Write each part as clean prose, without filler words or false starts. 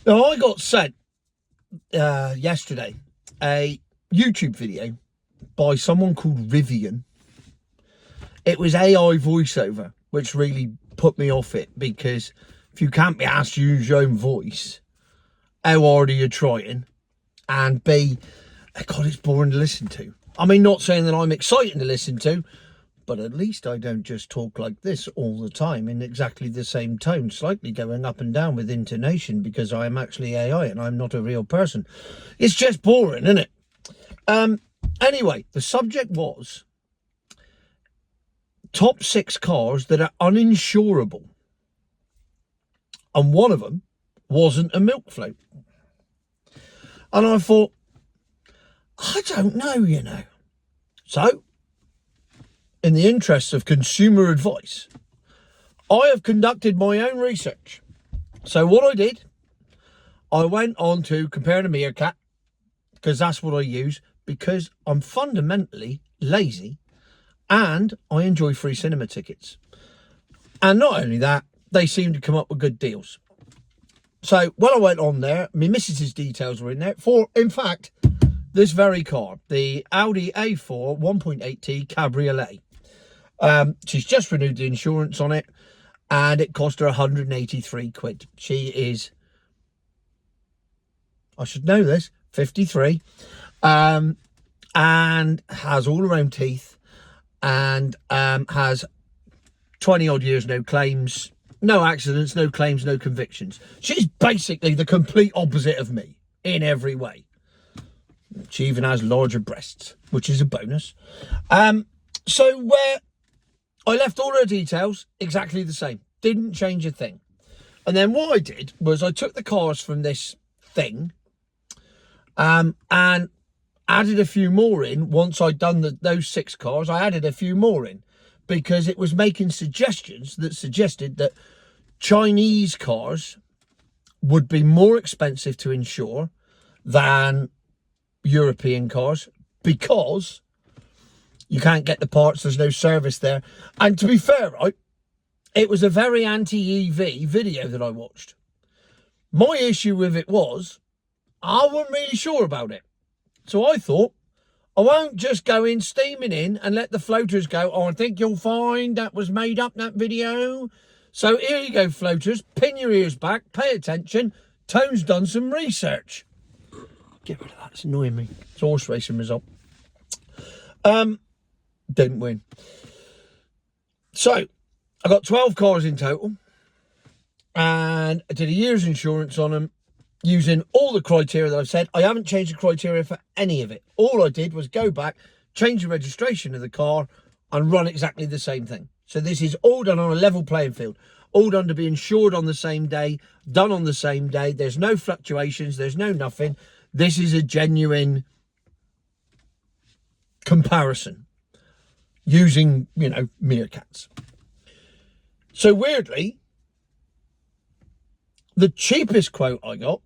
Now, I got sent yesterday a YouTube video by someone called Rivian. It was AI voiceover, which really put me off it, because if you can't be asked to use your own voice, how hard are you trying? And B, God, it's boring to listen to. I mean, not saying that I'm exciting to listen to, but at least I don't just talk like this all the time in exactly the same tone, slightly going up and down with intonation, because I am actually AI and I'm not a real person. It's just boring, isn't it? Anyway, the subject was top 6 cars that are uninsurable. And one of them wasn't a milk float. And I thought, I don't know, you know. So, in the interests of consumer advice, I have conducted my own research. So what I did, I went on to Compare the Meerkat, because that's what I use, because I'm fundamentally lazy and I enjoy free cinema tickets. And not only that, they seem to come up with good deals. So when I went on there, my missus's details were in there for, in fact, this very car, the Audi A4 1.8T Cabriolet. She's just renewed the insurance on it, and it cost her 183 quid. She is, I should know this, 53, and has all her own teeth, and has 20 odd years, no claims, no accidents, no claims, no convictions. She's basically the complete opposite of me in every way. She even has larger breasts, which is a bonus. So where I left all her details exactly the same, didn't change a thing. And then what I did was I took the cars from this thing and added a few more in. Once I'd done those 6 cars, I added a few more in, because it was making suggestions that suggested that Chinese cars would be more expensive to insure than European cars, because you can't get the parts, there's no service there. And to be fair, right, it was a very anti-EV video that I watched. My issue with it was, I wasn't really sure about it. So I thought, I won't just go in steaming in and let the floaters go, oh, I think you'll find that was made up, that video. So here you go, floaters, pin your ears back, pay attention. Tone's done some research. Get rid of that, it's annoying me. It's a horse racing result. Didn't win. So, I got 12 cars in total, and I did a year's insurance on them, using all the criteria that I've said. I haven't changed the criteria for any of it. All I did was go back, change the registration of the car, and run exactly the same thing. So this is all done on a level playing field. All done to be insured on the same day, done on the same day. There's no fluctuations, there's no nothing. This is a genuine comparison using, you know, meerkats. So weirdly, the cheapest quote I got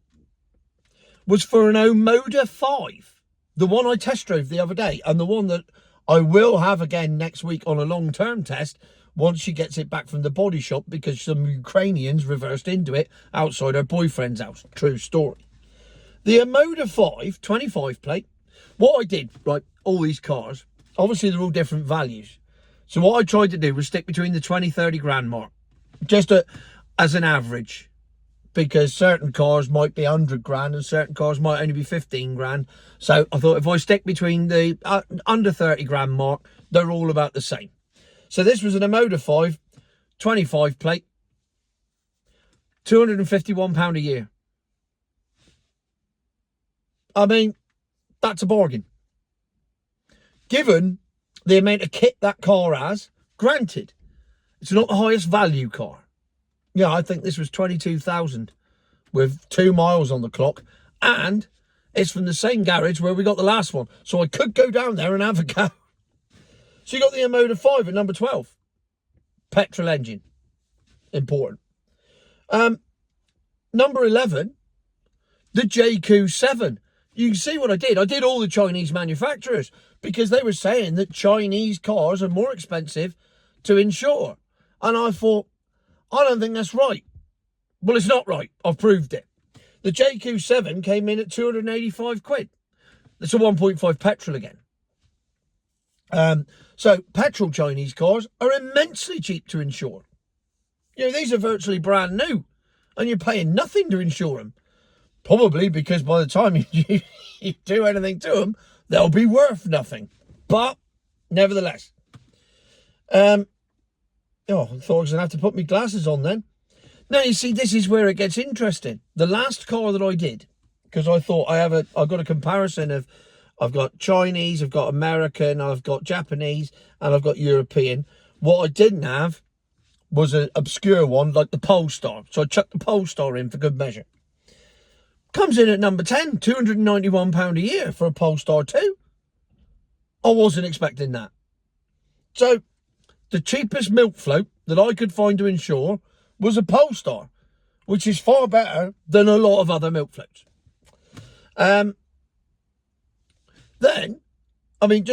was for an Omoda 5, the one I test drove the other day, and the one that I will have again next week on a long-term test once she gets it back from the body shop, because some Ukrainians reversed into it outside her boyfriend's house. True story. The Omoda 5, 25 plate, what I did, right, all these cars, obviously they're all different values. So what I tried to do was stick between the 20, 30 grand mark, just as an average, because certain cars might be 100 grand and certain cars might only be 15 grand. So I thought if I stick between the under 30 grand mark, they're all about the same. So this was an Omoda 5, 25 plate, £251 a year. I mean, that's a bargain. Given the amount of kit that car has, granted, it's not the highest value car. Yeah, I think this was 22,000 with 2 miles on the clock, and it's from the same garage where we got the last one. So I could go down there and have a go. So you got the Omoda 5 at number 12. Petrol engine. Important. Number 11, the JQ7. You can see what I did. I did all the Chinese manufacturers, because they were saying that Chinese cars are more expensive to insure. And I thought, I don't think that's right. Well, it's not right. I've proved it. The JQ7 came in at 285 quid. It's a 1.5 petrol again. So petrol Chinese cars are immensely cheap to insure. You know, these are virtually brand new and you're paying nothing to insure them. Probably because by the time you do anything to them, they'll be worth nothing. But nevertheless, I thought I was going to have to put my glasses on then. Now, you see, this is where it gets interesting. The last car that I did, because I thought I've got a comparison of, I've got Chinese, I've got American, I've got Japanese, and I've got European. What I didn't have was an obscure one like the Polestar. So I chucked the Polestar in for good measure. Comes in at number 10, £291 a year for a Polestar 2. I wasn't expecting that. So the cheapest milk float that I could find to insure was a Polestar, which is far better than a lot of other milk floats. Then, I mean,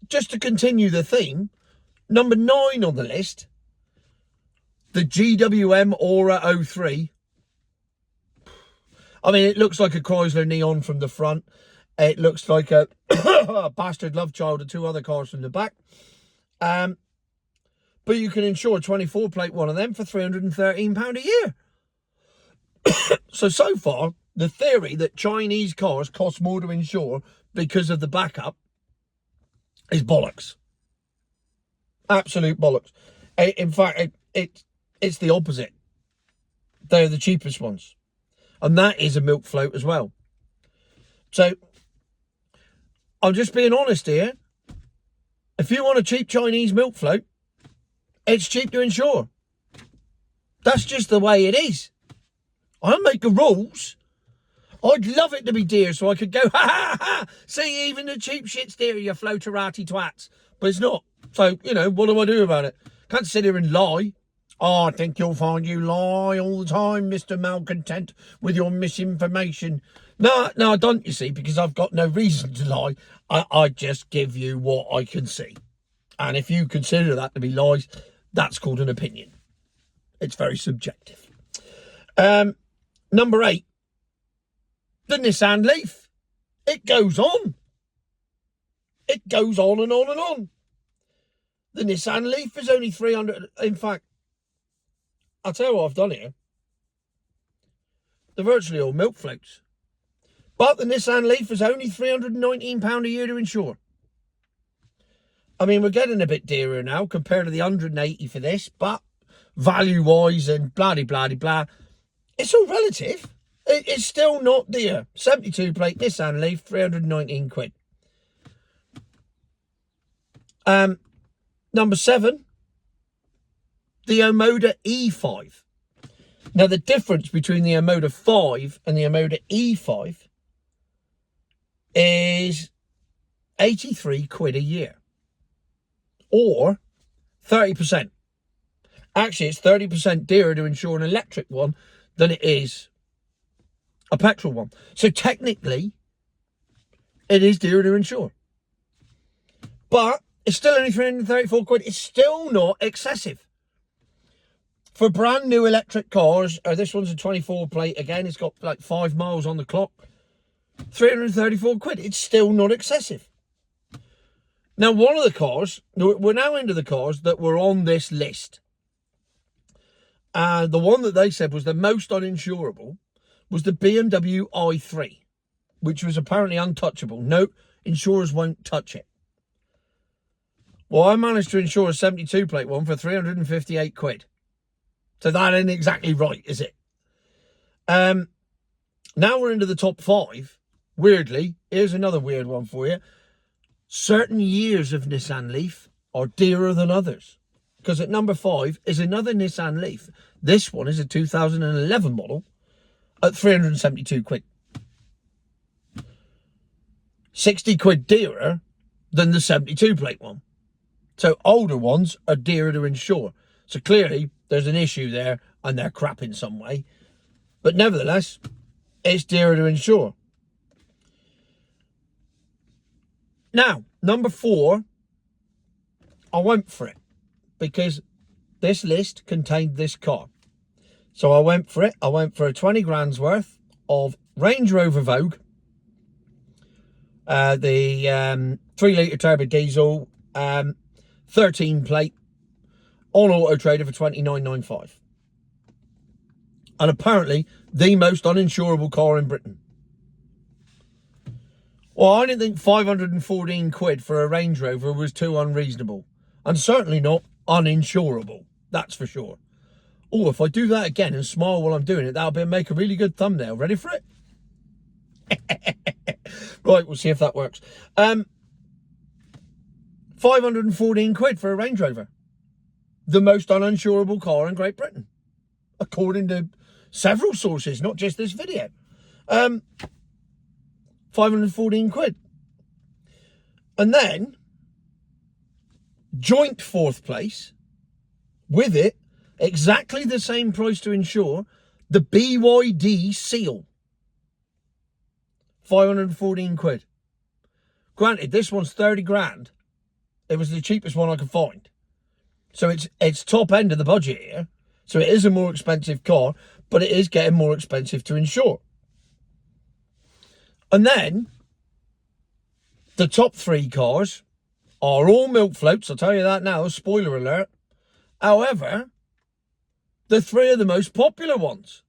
just to continue the theme, number 9 on the list, the GWM Aura 03. I mean, it looks like a Chrysler Neon from the front. It looks like a bastard love child of 2 other cars from the back. But you can insure a 24 plate one of them for £313 a year. So far, the theory that Chinese cars cost more to insure because of the backup is bollocks. Absolute bollocks. In fact, it's the opposite. They're the cheapest ones. And that is a milk float as well. So, I'm just being honest here. If you want a cheap Chinese milk float, it's cheap to insure. That's just the way it is. I don't make the rules. I'd love it to be dear so I could go, ha ha ha, see, even the cheap shit's dear, you floaterati twats. But it's not. So, you know, what do I do about it? Can't sit here and lie. Oh, I think you'll find you lie all the time, Mr. Malcontent, with your misinformation. No, I don't, you see, because I've got no reason to lie. I just give you what I can see. And if you consider that to be lies, that's called an opinion. It's very subjective. Number 8, the Nissan Leaf. It goes on. It goes on and on and on. The Nissan Leaf is only 300. In fact, I'll tell you what I've done here. They're virtually all milk floats. But the Nissan Leaf is only £319 a year to insure. I mean, we're getting a bit dearer now compared to the 180 for this, but value-wise and blah-de-blah-de-blah, it's all relative. It's still not dear. 72 plate Nissan Leaf, 319 quid. Number 7, the Omoda E5. Now, the difference between the Omoda 5 and the Omoda E5 is 83 quid a year. Or 30%. Actually, it's 30% dearer to insure an electric one than it is a petrol one. So technically, it is dearer to insure. But it's still only 334 quid. It's still not excessive. For brand new electric cars, this one's a 24 plate again. It's got like 5 miles on the clock. 334 quid. It's still not excessive. Now, one of the cars, we're now into the cars that were on this list. The one that they said was the most uninsurable was the BMW i3, which was apparently untouchable. No, insurers won't touch it. Well, I managed to insure a 72 plate one for 358 quid. So that ain't exactly right, is it? Now we're into the top 5. Weirdly, here's another weird one for you. Certain years of Nissan Leaf are dearer than others. Because at number 5 is another Nissan Leaf. This one is a 2011 model at 372 quid. 60 quid dearer than the 72 plate one. So older ones are dearer to insure. So clearly there's an issue there and they're crap in some way. But nevertheless, it's dearer to insure. Now, number 4, I went for it because this list contained this car. So I went for it. I went for a 20 grand's worth of Range Rover Vogue, the 3-litre turbo diesel, 13 plate, on Auto Trader for $29.95. And apparently the most uninsurable car in Britain. Well, I didn't think 514 quid for a Range Rover was too unreasonable. And certainly not uninsurable. That's for sure. Oh, if I do that again and smile while I'm doing it, that'll make a really good thumbnail. Ready for it? Right, we'll see if that works. 514 quid for a Range Rover. The most uninsurable car in Great Britain. According to several sources, not just this video. 514 quid. And then, joint fourth place, with it, exactly the same price to insure, the BYD Seal. 514 quid. Granted, this one's 30 grand. It was the cheapest one I could find. So it's top end of the budget here. So it is a more expensive car, but it is getting more expensive to insure. And then, the top 3 cars are all milk floats. I'll tell you that now, spoiler alert. However, the 3 are the most popular ones.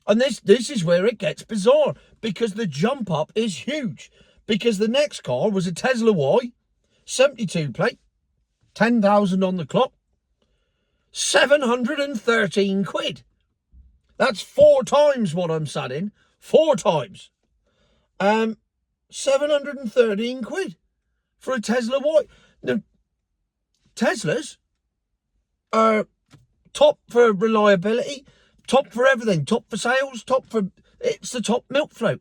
And this is where it gets bizarre, because the jump up is huge. Because the next car was a Tesla Y, 72 plate, 10,000 on the clock, 713 quid. That's 4 times what I'm sat in. 4 times. 713 quid for a Tesla Y. Now, Teslas are top for reliability, top for everything, top for sales, it's the top milk float.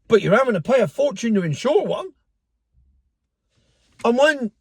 But you're having to pay a fortune to insure one. And when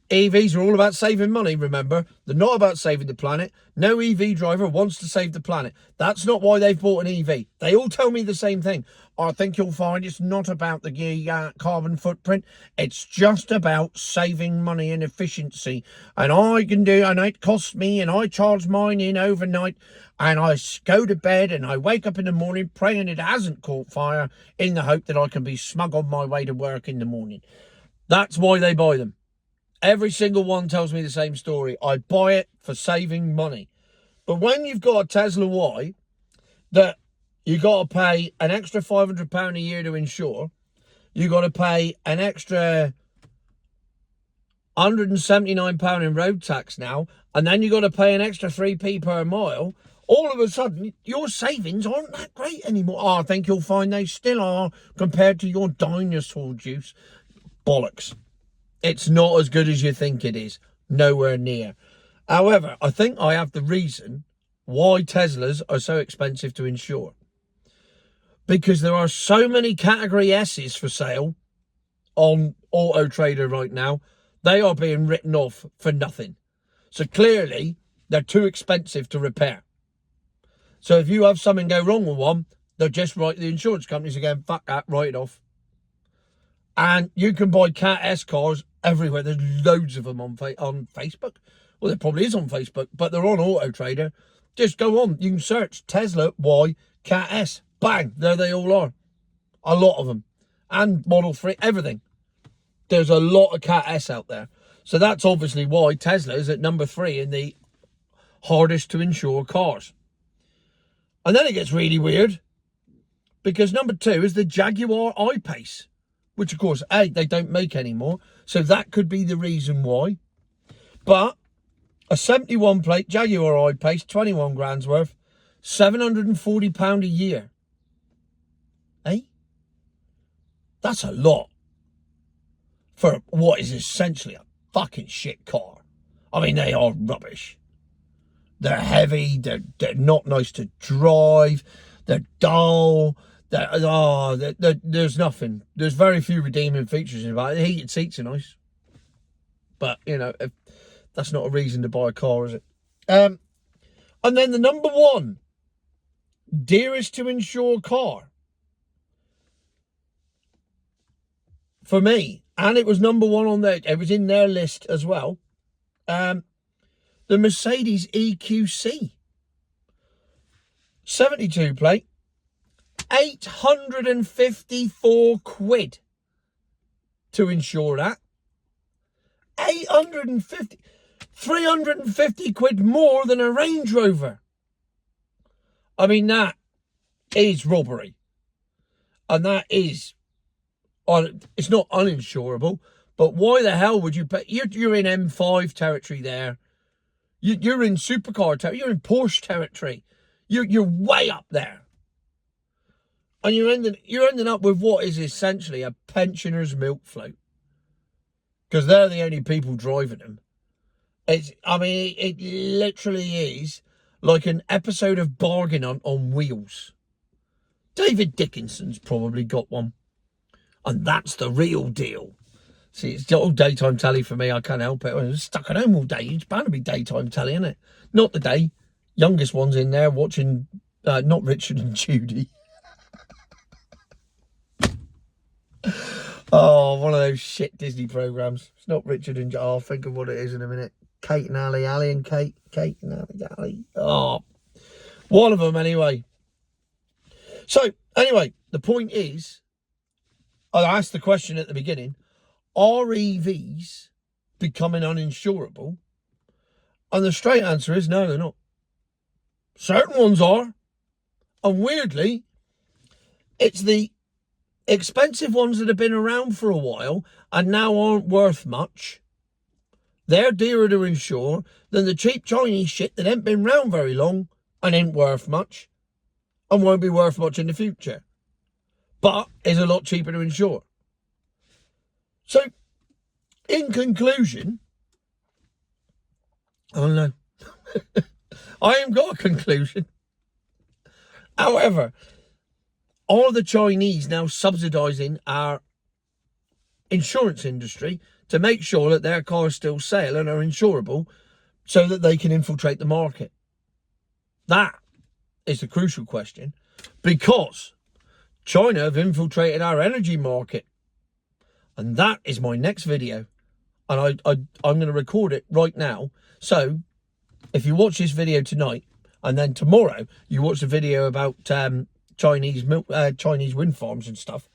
EVs are all about saving money, remember, they're not about saving the planet. No EV driver wants to save the planet. That's not why they've bought an EV. They all tell me the same thing. I think you'll find it's not about the carbon footprint. It's just about saving money and efficiency. And it costs me, and I charge mine in overnight, and I go to bed and I wake up in the morning praying it hasn't caught fire in the hope that I can be smug on my way to work in the morning. That's why they buy them. Every single one tells me the same story. I buy it for saving money. But when you've got a Tesla Y that you got to pay an extra £500 a year to insure, you got to pay an extra £179 in road tax now, and then you got to pay an extra 3p per mile, all of a sudden your savings aren't that great anymore. Oh, I think you'll find they still are compared to your dinosaur juice. Bollocks. It's not as good as you think it is. Nowhere near. However, I think I have the reason why Teslas are so expensive to insure. Because there are so many Category S's for sale on Auto Trader right now. They are being written off for nothing. So clearly, they're too expensive to repair. So if you have something go wrong with one, they'll just write the insurance companies again, fuck that, write it off. And you can buy Cat S cars everywhere. There's loads of them on Facebook. Well, there probably is on Facebook, but they're on Auto Trader. Just go on. You can search Tesla Y Cat S. Bang, there they all are. A lot of them. And Model 3, everything. There's a lot of Cat S out there. So that's obviously why Tesla is at number 3 in the hardest to insure cars. And then it gets really weird, because number 2 is the Jaguar I-Pace, which of course, A, they don't make anymore. So that could be the reason why. But a 71 plate Jaguar I-Pace, 21 grand's worth, £740 a year. Eh? That's a lot for what is essentially a fucking shit car. I mean, they are rubbish. They're heavy, they're not nice to drive, they're dull, there's nothing. There's very few redeeming features about it. The heated seats are nice. But, you know, that's not a reason to buy a car, is it? And then the number 1 dearest to insure car for me, and it was number 1 on there, it was in their list as well, the Mercedes EQC. 72 plate, 854 quid to insure that. 350 quid more than a Range Rover. I mean, that is robbery. And that is, it's not uninsurable, but why the hell would you pay? You're in M5 territory there. You're in supercar territory. You're in Porsche territory. You're way up there. And you're ending up with what is essentially a pensioner's milk float. Because they're the only people driving them. It literally is like an episode of Bargain on wheels. David Dickinson's probably got one. And that's the real deal. See, it's all daytime telly for me. I can't help it. I'm stuck at home all day. It's bound to be daytime telly, isn't it? Not the day. Youngest one's in there watching, not Richard and Judy. Oh, one of those shit Disney programs. It's not Richard and Judy. I'll think of what it is in a minute. Kate and Ali, Ali and Kate. Kate and Ali. Oh, one of them anyway. So, anyway, the point is, I asked the question at the beginning, are EVs becoming uninsurable? And the straight answer is no, they're not. Certain ones are. And weirdly, it's the expensive ones that have been around for a while and now aren't worth much. They're dearer to insure than the cheap Chinese shit that ain't been around very long and ain't worth much and won't be worth much in the future, but is a lot cheaper to insure. So, in conclusion, I don't know. I haven't got a conclusion. However, are the Chinese now subsidising our insurance industry to make sure that their cars still sail and are insurable so that they can infiltrate the market? That is the crucial question, because China have infiltrated our energy market. And that is my next video. And I'm going to record it right now. So if you watch this video tonight and then tomorrow you watch the video about Chinese wind farms and stuff,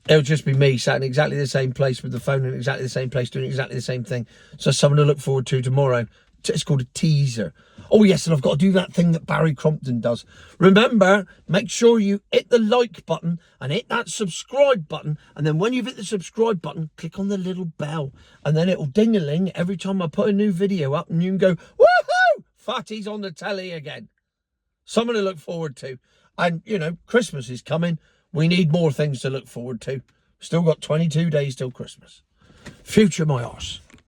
it'll just be me sat in exactly the same place with the phone in exactly the same place doing exactly the same thing. So something to look forward to tomorrow. It's called a teaser. Oh yes, and I've got to do that thing that Barry Crompton does. Remember, make sure you hit the like button and hit that subscribe button. And then when you've hit the subscribe button, click on the little bell. And then it'll ding-a-ling every time I put a new video up, and you can go, woohoo! Fatty's on the telly again. Something to look forward to. And, you know, Christmas is coming. We need more things to look forward to. Still got 22 days till Christmas. Future my arse.